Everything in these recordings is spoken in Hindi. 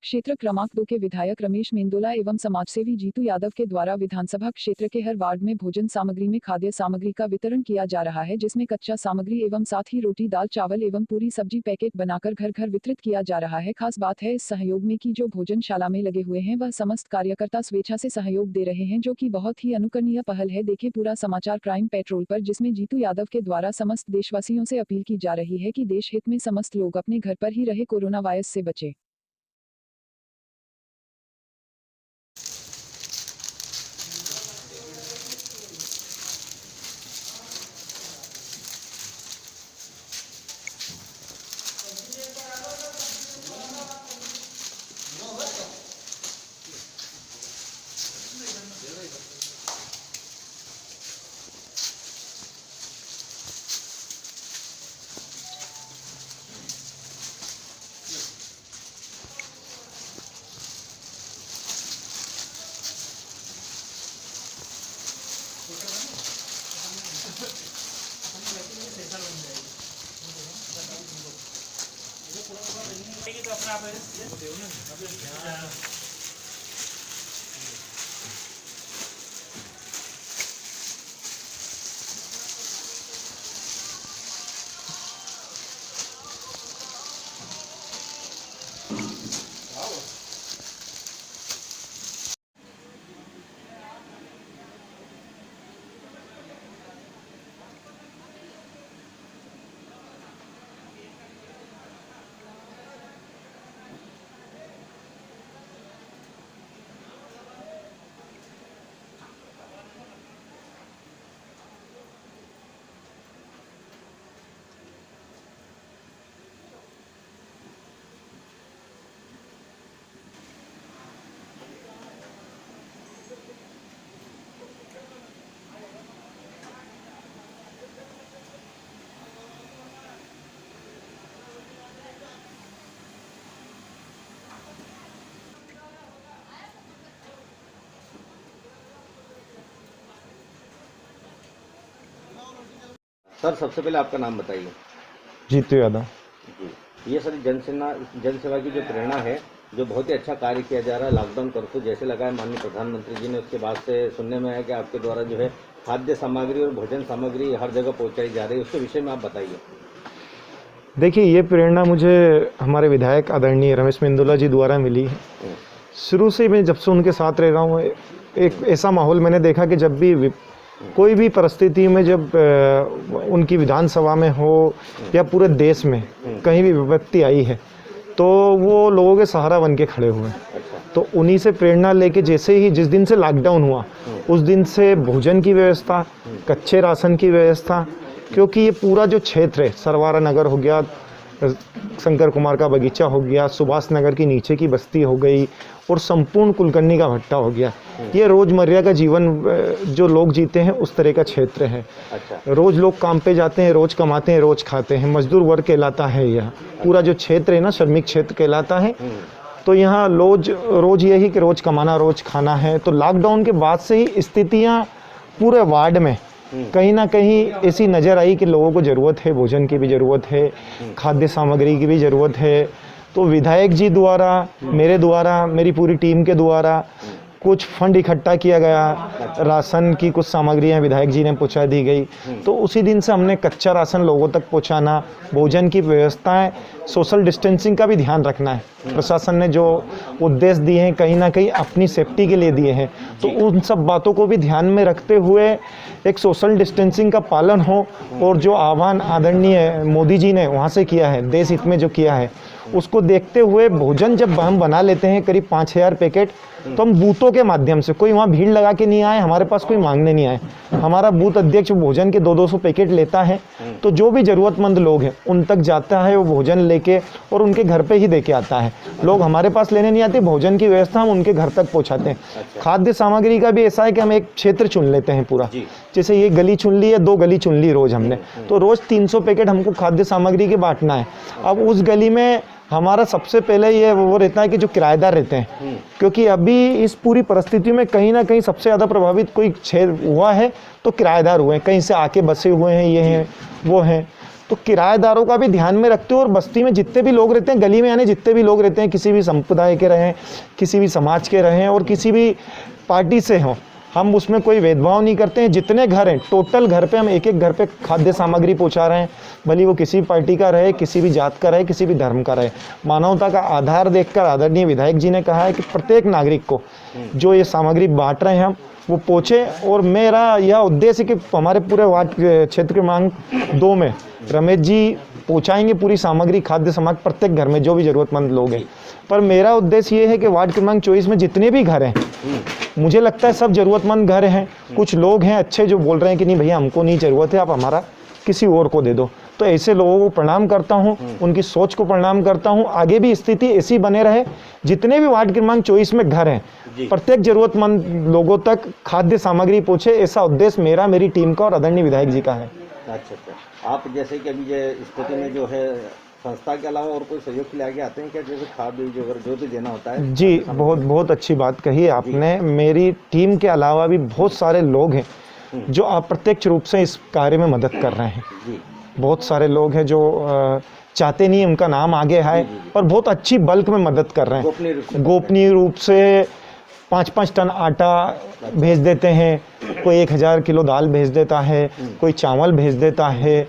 क्षेत्र क्रमांक 2 के विधायक रमेश मेंदोला एवं समाजसेवी जीतू यादव के द्वारा विधानसभा क्षेत्र के हर वार्ड में भोजन सामग्री में खाद्य सामग्री का वितरण किया जा रहा है, जिसमें कच्चा सामग्री एवं साथ ही रोटी, दाल, चावल एवं पूरी सब्जी पैकेट बनाकर घर घर वितरित किया जा रहा है। खास बात है इस सहयोग में कि जो भोजनशाला में लगे हुए हैं वह समस्त कार्यकर्ता स्वेच्छा से सहयोग दे रहे हैं, जो कि बहुत ही अनुकरणीय पहल है। देखे पूरा समाचार क्राइम पेट्रोल पर, जिसमें जीतू यादव के द्वारा समस्त देशवासियों से अपील की जा रही है कि देश हित में समस्त लोग अपने घर पर ही रहे, कोरोना वायरस से बचे। तो अपना आप सर, सबसे पहले आपका नाम बताइए। जीतू यादव। जी, ये सारी जनसेवा की जो प्रेरणा है, जो बहुत ही अच्छा कार्य किया जा रहा है, लॉकडाउन कर्फ्यू जैसे लगाए माननीय प्रधानमंत्री जी ने, उसके बाद से सुनने में आया कि आपके द्वारा जो है खाद्य सामग्री और भोजन सामग्री हर जगह पहुंचाई जा रही है, उसके विषय में आप बताइए। देखिए, ये प्रेरणा मुझे हमारे विधायक आदरणीय रमेश मेंदोला जी द्वारा मिली है। शुरू से मैं जब से उनके साथ रह रहा हूँ, एक ऐसा माहौल मैंने देखा कि जब भी कोई भी परिस्थिति में, जब उनकी विधानसभा में हो या पूरे देश में कहीं भी विपत्ति आई है, तो वो लोगों के सहारा बन के खड़े हुए। तो उन्हीं से प्रेरणा लेके जैसे ही जिस दिन से लॉकडाउन हुआ उस दिन से भोजन की व्यवस्था, कच्चे राशन की व्यवस्था, क्योंकि ये पूरा जो क्षेत्र है, सरवारा नगर हो गया, शंकर कुमार का बगीचा हो गया, सुभाष नगर की नीचे की बस्ती हो गई और संपूर्ण कुलकर्णी का भट्टा हो गया, ये रोज़मर्रा का जीवन जो लोग जीते हैं उस तरह का क्षेत्र है। रोज़ लोग काम पे जाते हैं, रोज़ कमाते हैं, रोज़ खाते हैं, मजदूर वर्ग कहलाता है यह पूरा जो क्षेत्र है ना, श्रमिक क्षेत्र कहलाता है। तो यहाँ रोज़ यही कि रोज़ कमाना, रोज़ खाना है। तो लॉकडाउन के बाद से ही स्थितियाँ पूरे वार्ड में कहीं ना कहीं ऐसी नज़र आई कि लोगों को ज़रूरत है, भोजन की भी ज़रूरत है, खाद्य सामग्री की भी ज़रूरत है। तो विधायक जी द्वारा, मेरे द्वारा, मेरी पूरी टीम के द्वारा कुछ फंड इकट्ठा किया गया, राशन की कुछ सामग्रियां विधायक जी ने पहुंचा दी गई। तो उसी दिन से हमने कच्चा राशन लोगों तक पहुंचाना, भोजन की व्यवस्थाएं, सोशल डिस्टेंसिंग का भी ध्यान रखना है। प्रशासन ने जो उद्देश्य दिए हैं कहीं ना कहीं अपनी सेफ्टी के लिए दिए हैं, तो उन सब बातों को भी ध्यान में रखते हुए एक सोशल डिस्टेंसिंग का पालन हो। और जो आह्वान आदरणीय मोदी जी ने वहाँ से किया है, देश हित में जो किया है, उसको देखते हुए भोजन जब हम बना लेते हैं करीब 5000 पैकेट, तो हम बूथों के माध्यम से, कोई वहाँ भीड़ लगा के नहीं आए, हमारे पास कोई मांगने नहीं आए, हमारा बूथ अध्यक्ष भोजन के 200-200 पैकेट लेता है। तो जो भी ज़रूरतमंद लोग हैं उन तक जाता है वो भोजन लेके, और उनके घर पे ही दे के आता है। लोग हमारे पास लेने नहीं आते, भोजन की व्यवस्था हम उनके घर तक पहुँचाते हैं। खाद्य सामग्री का भी ऐसा है कि हम एक क्षेत्र चुन लेते हैं पूरा, जैसे ये गली चुन ली है, 2 गली चुन ली रोज़ हमने, तो रोज़ 300 पैकेट हमको खाद्य सामग्री के बांटना है। अब उस गली में हमारा सबसे पहले ये वो रहता है कि जो किराएदार रहते हैं, क्योंकि अभी इस पूरी परिस्थिति में कहीं ना कहीं सबसे ज़्यादा प्रभावित कोई क्षेत्र हुआ है तो किराएदार हुए हैं, कहीं से आके बसे हुए हैं, ये हैं वो हैं। तो किराएदारों का भी ध्यान में रखते हो और बस्ती में जितने भी लोग रहते हैं, गली में यानी जितने भी लोग रहते हैं, किसी भी संप्रदाय के रहें, किसी भी समाज के रहें और किसी भी पार्टी से हों, हम उसमें कोई भेदभाव नहीं करते हैं। जितने घर हैं टोटल घर पे हम एक एक घर पे खाद्य सामग्री पहुंचा रहे हैं, भले वो किसी पार्टी का रहे, किसी भी जात का रहे, किसी भी धर्म का रहे। मानवता का आधार देखकर आदरणीय विधायक जी ने कहा है कि प्रत्येक नागरिक को जो ये सामग्री बांट रहे हैं हम वो पहुँचे। और मेरा यह उद्देश्य है कि हमारे पूरे वार्ड क्षेत्र क्रमांक 2 में रमेश जी पहुँचाएंगे पूरी सामग्री, खाद्य सामग्री प्रत्येक घर में जो भी ज़रूरतमंद लोग हैं। पर मेरा उद्देश्य ये है कि वार्ड क्रमांक 24 में जितने भी घर हैं, मुझे लगता है सब ज़रूरतमंद घर हैं। कुछ लोग हैं अच्छे जो बोल रहे हैं कि नहीं भैया हमको नहीं ज़रूरत है, आप हमारा किसी और को दे दो। तो ऐसे लोगों को प्रणाम करता हूं, उनकी सोच को प्रणाम करता हूं। आगे भी स्थिति ऐसी बने रहे, जितने भी वार्ड क्रमांक 24 में घर हैं प्रत्येक ज़रूरतमंद लोगों तक खाद्य सामग्री पहुँचे, ऐसा उद्देश्य मेरा, मेरी टीम का और आदरणीय विधायक जी का है। अच्छा, आप जैसे कि अभी ये स्थिति में जो है संस्था के अलावा और कोई सहयोग के लिए आगे आते हैं क्या, जैसे खाद जो भी देना होता है? जी, बहुत अच्छी बात कही है आपने। मेरी टीम के अलावा भी बहुत सारे लोग हैं जो अप्रत्यक्ष रूप से इस कार्य में मदद कर रहे हैं। बहुत सारे लोग हैं जो चाहते नहीं उनका नाम आगे आए, पर बहुत अच्छी बल्क में मदद कर रहे हैं। गोपनीय रूप से 5-5 टन आटा भेज देते हैं, कोई 1000 किलो दाल भेज देता है, कोई चावल भेज देता है,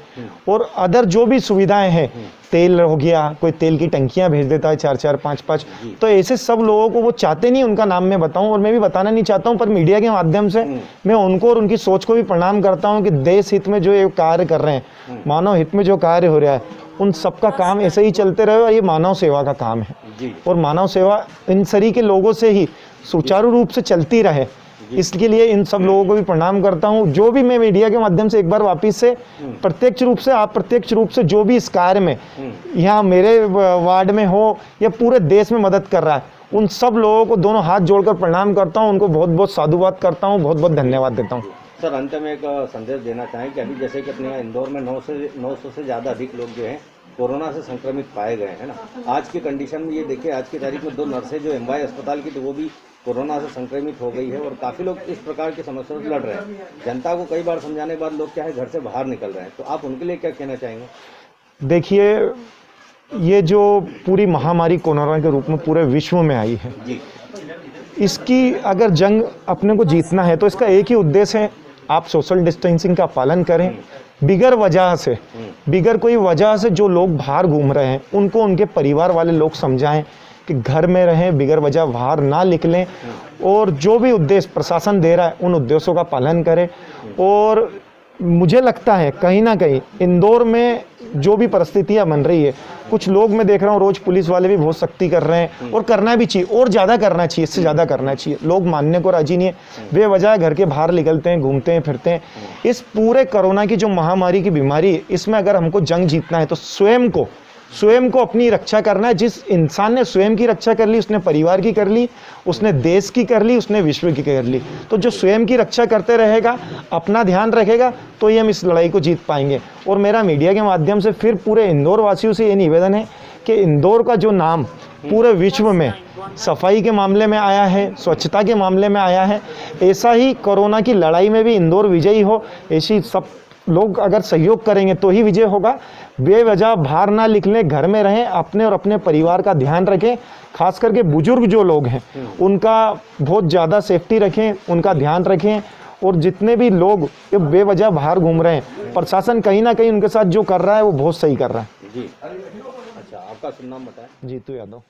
और अदर जो भी सुविधाएं हैं, तेल हो गया, कोई तेल की टंकियां भेज देता है 4-4 5-5। तो ऐसे सब लोगों को वो चाहते नहीं उनका नाम मैं बताऊं, और मैं भी बताना नहीं चाहता हूं, पर मीडिया के माध्यम से मैं उनको और उनकी सोच को भी प्रणाम करता हूं कि देश हित में जो ये कार्य कर रहे हैं, मानव हित में जो कार्य हो रहा है, उन सबका काम ऐसे ही चलते रहे। और ये मानव सेवा का काम है और मानव सेवा इन सरी के लोगों से ही सुचारू रूप से चलती रहे, इसके लिए इन सब लोगों को भी प्रणाम करता हूं। जो भी मैं मीडिया के माध्यम से एक बार वापस से प्रत्यक्ष रूप से, आप प्रत्यक्ष रूप से जो भी इस कार्य में यहाँ मेरे वार्ड में हो या पूरे देश में मदद कर रहा है, उन सब लोगों को दोनों हाथ जोड़कर प्रणाम करता हूं, उनको बहुत बहुत साधुवाद करता हूं, बहुत बहुत धन्यवाद देता हूं। सर, अंत में एक संदेश देना चाहें कि अभी जैसे कि अपने इंदौर में 900 से ज़्यादा अधिक लोग जो हैं कोरोना से संक्रमित पाए गए हैं ना। आज की कंडीशन में ये देखिए, आज की तारीख में 2 नर्सें जो एमवाई अस्पताल की, तो वो भी कोरोना से संक्रमित हो गई है, और काफ़ी लोग इस प्रकार की समस्या से लड़ रहे हैं। जनता को कई बार समझाने के बाद लोग क्या है घर से बाहर निकल रहे हैं, तो आप उनके लिए क्या कहना चाहेंगे? देखिए, ये जो पूरी महामारी कोरोना के रूप में पूरे विश्व में आई है, इसकी अगर जंग अपने को जीतना है तो इसका एक ही उद्देश्य है, आप सोशल डिस्टेंसिंग का पालन करें। बिगर वजह से, बिगर कोई वजह से जो लोग बाहर घूम रहे हैं उनको उनके परिवार वाले लोग समझाएं कि घर में रहें, बिगर वजह बाहर ना निकलें, और जो भी उद्देश्य प्रशासन दे रहा है उन उद्देश्यों का पालन करें। और मुझे लगता है कहीं ना कहीं इंदौर में जो भी परिस्थितियां बन रही है, कुछ लोग मैं देख रहा हूँ रोज पुलिस वाले भी बहुत सख्ती कर रहे हैं, और करना भी चाहिए, और ज़्यादा करना चाहिए, इससे ज़्यादा करना चाहिए। लोग मानने को राजी नहीं है, बेवजह घर के बाहर निकलते हैं, घूमते हैं, फिरते हैं। इस पूरे कोरोना की जो महामारी की बीमारी है, इसमें अगर हमको जंग जीतना है तो स्वयं को अपनी रक्षा करना है। जिस इंसान ने स्वयं की रक्षा कर ली, उसने परिवार की कर ली, उसने देश की कर ली, उसने विश्व की कर ली। तो जो स्वयं की रक्षा करते रहेगा, अपना ध्यान रखेगा, तो ही हम इस लड़ाई को जीत पाएंगे। और मेरा मीडिया के माध्यम से फिर पूरे इंदौर वासियों से ये निवेदन है कि इंदौर का जो नाम पूरे विश्व में सफाई के मामले में आया है, स्वच्छता के मामले में आया है, ऐसा ही कोरोना की लड़ाई में भी इंदौर विजयी हो। ऐसी सब लोग अगर सहयोग करेंगे तो ही विजय होगा। बेवजह बाहर ना निकलें, घर में रहें, अपने और अपने परिवार का ध्यान रखें। खास करके बुजुर्ग जो लोग हैं उनका बहुत ज़्यादा सेफ्टी रखें, उनका ध्यान रखें। और जितने भी लोग बेवजह बाहर घूम रहे हैं, प्रशासन कहीं ना कहीं उनके साथ जो कर रहा है वो बहुत सही कर रहा है। जी, अच्छा, आपका शुभ नाम बताएं? जीतू यादव।